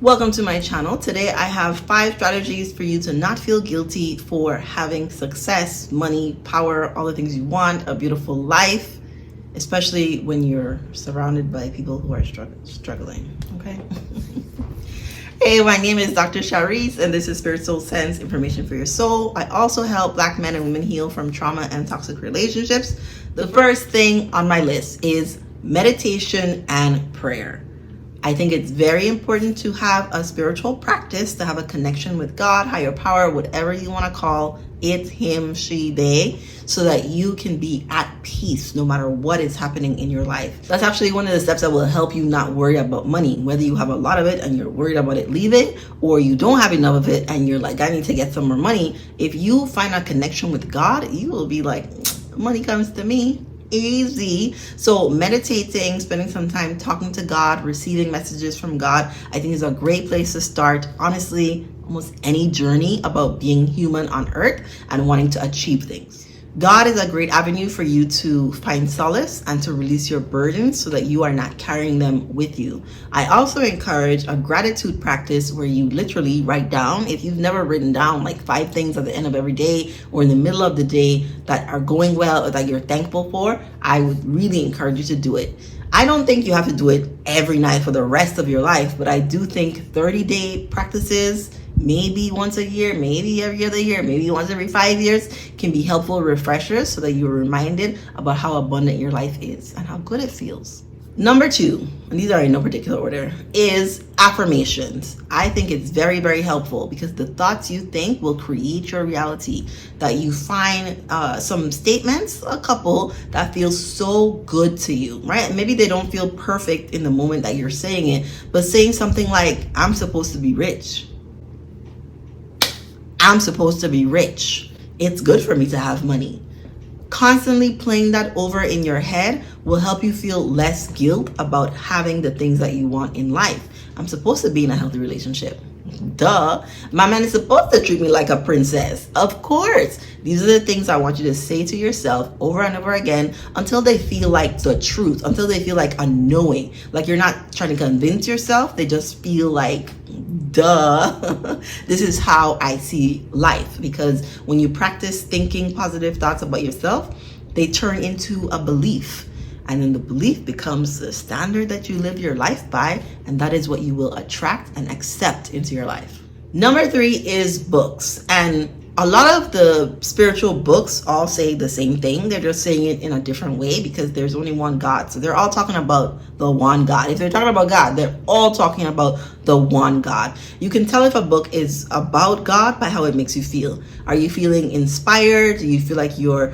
Welcome to my channel. Today I have 5 strategies for you to not feel guilty for having success, money, power, all the things you want, a beautiful life, especially when you're surrounded by people who are struggling, okay? Hey, my name is Dr. Shareece, and this is Spirit Soul Sense, Information for Your Soul. I also help Black men and women heal from trauma and toxic relationships. The first thing on my list is meditation and prayer. I think it's very important to have a spiritual practice, to have a connection with God, higher power, whatever you want to call it, him, she, they, so that you can be at peace no matter what is happening in your life. That's actually one of the steps that will help you not worry about money, whether you have a lot of it and you're worried about it leaving, or you don't have enough of it and you're like, I need to get some more money. If you find a connection with God, you will be like, money comes to me. Easy. So meditating, spending some time talking to God, receiving messages from God, I think is a great place to start. Honestly, almost any journey about being human on earth and wanting to achieve things. God is a great avenue for you to find solace and to release your burdens so that you are not carrying them with you. I also encourage a gratitude practice where you literally write down, if you've never written down like 5 things at the end of every day or in the middle of the day that are going well or that you're thankful for, I would really encourage you to do it. I don't think you have to do it every night for the rest of your life, but I do think 30-day practices, maybe once a year, maybe every other year, maybe once every 5 years, can be helpful refreshers so that you're reminded about how abundant your life is and how good it feels. Number 2, and these are in no particular order, is affirmations. I think it's very, very helpful because the thoughts you think will create your reality. That you find some statements, a couple, that feel so good to you, right? Maybe they don't feel perfect in the moment that you're saying it, but saying something like, I'm supposed to be rich. I'm supposed to be rich. It's good for me to have money. Constantly playing that over in your head will help you feel less guilt about having the things that you want in life. I'm supposed to be in a healthy relationship. Duh. My man is supposed to treat me like a princess. Of course. These are the things I want you to say to yourself over and over again until they feel like the truth, until they feel like a knowing. Like you're not trying to convince yourself. They just feel like, duh, this is how I see life. Because when you practice thinking positive thoughts about yourself, they turn into a belief. And then the belief becomes the standard that you live your life by, and that is what you will attract and accept into your life. Number 3 is books. And a lot of the spiritual books all say the same thing. They're just saying it in a different way because there's only one God. So they're all talking about the one God. If they're talking about God, they're all talking about the one God. You can tell if a book is about God by how it makes you feel. Are you feeling inspired? Do you feel like you're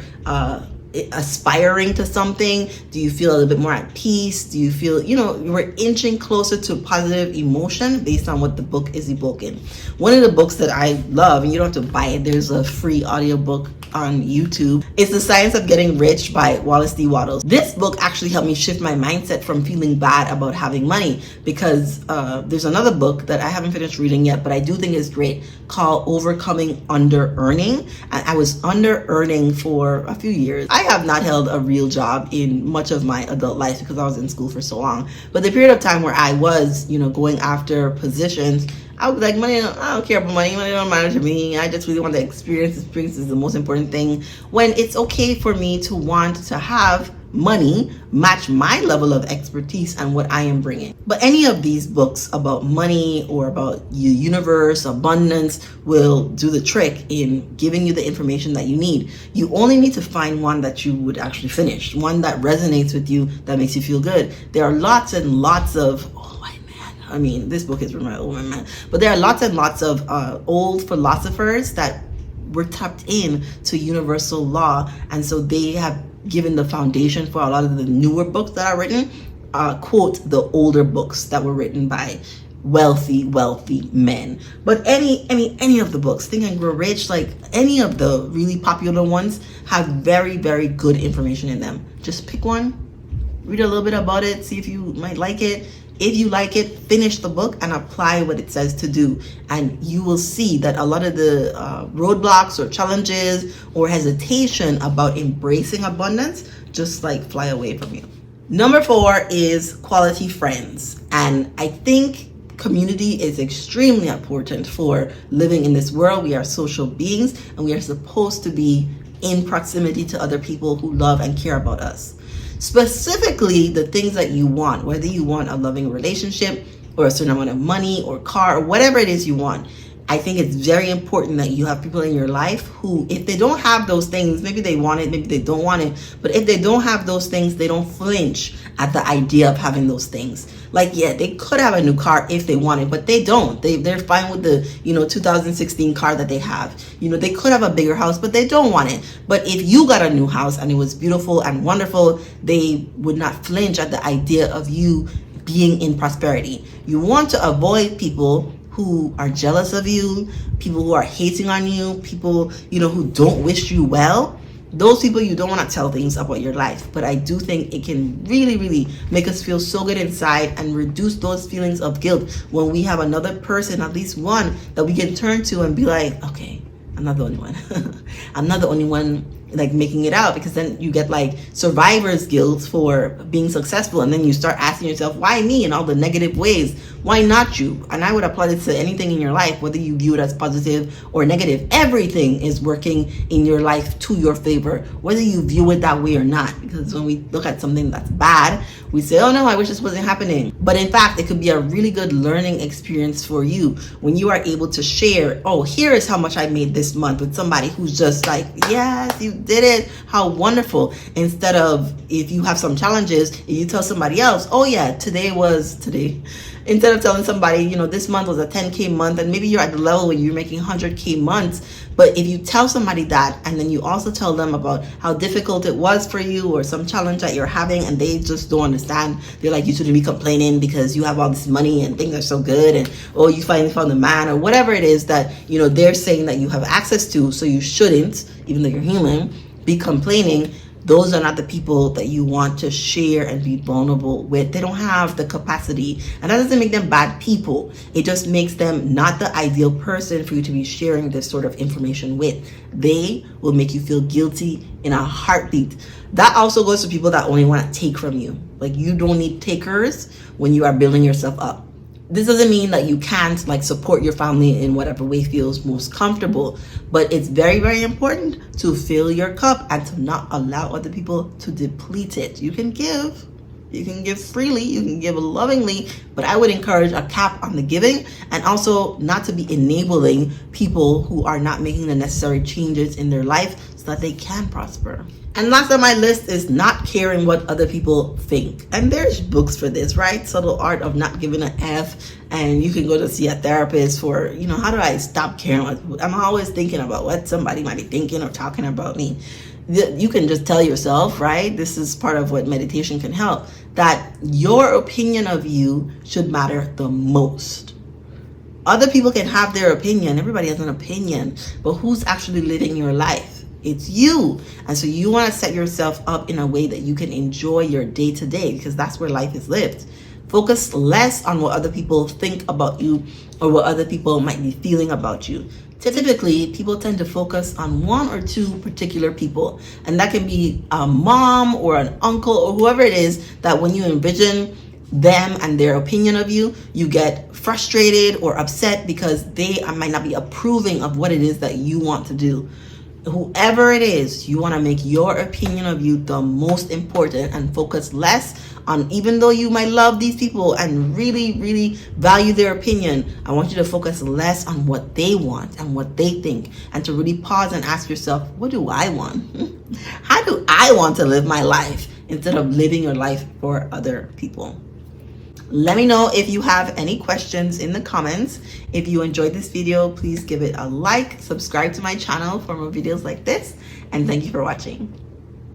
aspiring to something? Do you feel a little bit more at peace? Do you feel, you're inching closer to positive emotion based on what the book is evoking? One of the books that I love, and you don't have to buy it, there's a free audiobook on YouTube. It's The Science of Getting Rich by Wallace D. Wattles. This book actually helped me shift my mindset from feeling bad about having money, because there's another book that I haven't finished reading yet, but I do think is great, called Overcoming Under Earning. And I was under earning for a few years. I have not held a real job in much of my adult life because I was in school for so long. But the period of time where I was, going after positions, I was like, money, I don't care about money. Money don't matter to me. I just really want the experience. Experience is the most important thing. When it's okay for me to want to have money match my level of expertise and what I am bringing. But any of these books about money or about the universe, abundance, will do the trick in giving you the information that you need. You only need to find one that you would actually finish, one that resonates with you, that makes you feel good. There are lots and lots of this book is for my old man, but there are lots and lots of old philosophers that were tapped in to universal law, and so they have given the foundation for a lot of the newer books that are written. Quote the older books that were written by wealthy men. But any of the books, Think and Grow Rich, like any of the really popular ones, have very, very good information in them. Just pick one, read a little bit about it, see if you might like it. If you like it, finish the book and apply what it says to do. And you will see that a lot of the roadblocks or challenges or hesitation about embracing abundance just like fly away from you. Number 4 is quality friends. And I think Community is extremely important for living in this world. We are social beings, and we are supposed to be in proximity to other people who love and care about us. Specifically, the things that you want, whether you want a loving relationship or a certain amount of money or car or whatever it is you want. I think it's very important that you have people in your life who, if they don't have those things, maybe they want it, maybe they don't want it, but if they don't have those things, they don't flinch at the idea of having those things. Like, yeah, they could have a new car if they wanted, but they don't. They're fine with the, 2016 car that they have. They could have a bigger house, but they don't want it. But if you got a new house and it was beautiful and wonderful, they would not flinch at the idea of you being in prosperity. You want to avoid people who are jealous of you, people who are hating on you, people, who don't wish you well. Those people, you don't want to tell things about your life. But I do think it can really, really make us feel so good inside and reduce those feelings of guilt when we have another person, at least one, that we can turn to and be like, okay, I'm not the only one. I'm not the only one like making it out, because then you get like survivor's guilt for being successful, and then you start asking yourself, why me, in all the negative ways? Why not you? And I would apply this to anything in your life, whether you view it as positive or negative. Everything is working in your life to your favor, whether you view it that way or not. Because when we look at something that's bad, we say, oh no, I wish this wasn't happening. But in fact, it could be a really good learning experience for you when you are able to share, oh, here is how much I made this month, with somebody who's just like, yes, you did it, how wonderful. Instead of, if you have some challenges and you tell somebody else, oh yeah, today. Instead of telling somebody, this month was a 10K month, and maybe you're at the level where you're making 100K months. But if you tell somebody that, and then you also tell them about how difficult it was for you, or some challenge that you're having, and they just don't understand, they're like, you shouldn't be complaining because you have all this money and things are so good, and oh, you finally found a man, or whatever it is that they're saying that you have access to, so you shouldn't, even though you're human, be complaining. Those are not the people that you want to share and be vulnerable with. They don't have the capacity, and that doesn't make them bad people. It just makes them not the ideal person for you to be sharing this sort of information with. They will make you feel guilty in a heartbeat. That also goes to people that only want to take from you. Like, you don't need takers when you are building yourself up. This doesn't mean that you can't support your family in whatever way feels most comfortable, but it's very, very important to fill your cup and to not allow other people to deplete it. You can give freely, you can give lovingly, but I would encourage a cap on the giving, and also not to be enabling people who are not making the necessary changes in their life so that they can prosper. And last on my list is not caring what other people think. And there's books for this, right? Subtle Art of Not Giving a F. And you can go to see a therapist for, how do I stop caring? I'm always thinking about what somebody might be thinking or talking about me. You can just tell yourself, right? This is part of what meditation can help, that your opinion of you should matter the most. Other people can have their opinion. Everybody has an opinion, but who's actually living your life? It's you. And so you want to set yourself up in a way that you can enjoy your day to day, because that's where life is lived. Focus less on what other people think about you or what other people might be feeling about you. Typically, people tend to focus on one or two particular people, and that can be a mom or an uncle or whoever it is, that when you envision them and their opinion of you, you get frustrated or upset because they might not be approving of what it is that you want to do. Whoever it is, you want to make your opinion of you the most important and focus less on, even though you might love these people and really, really value their opinion, I want you to focus less on what they want and what they think, and to really pause and ask yourself, what do I want? How do I want to live my life, instead of living your life for other people? Let me know if you have any questions in the comments. If you enjoyed this video, please give it a like, subscribe to my channel for more videos like this, and thank you for watching.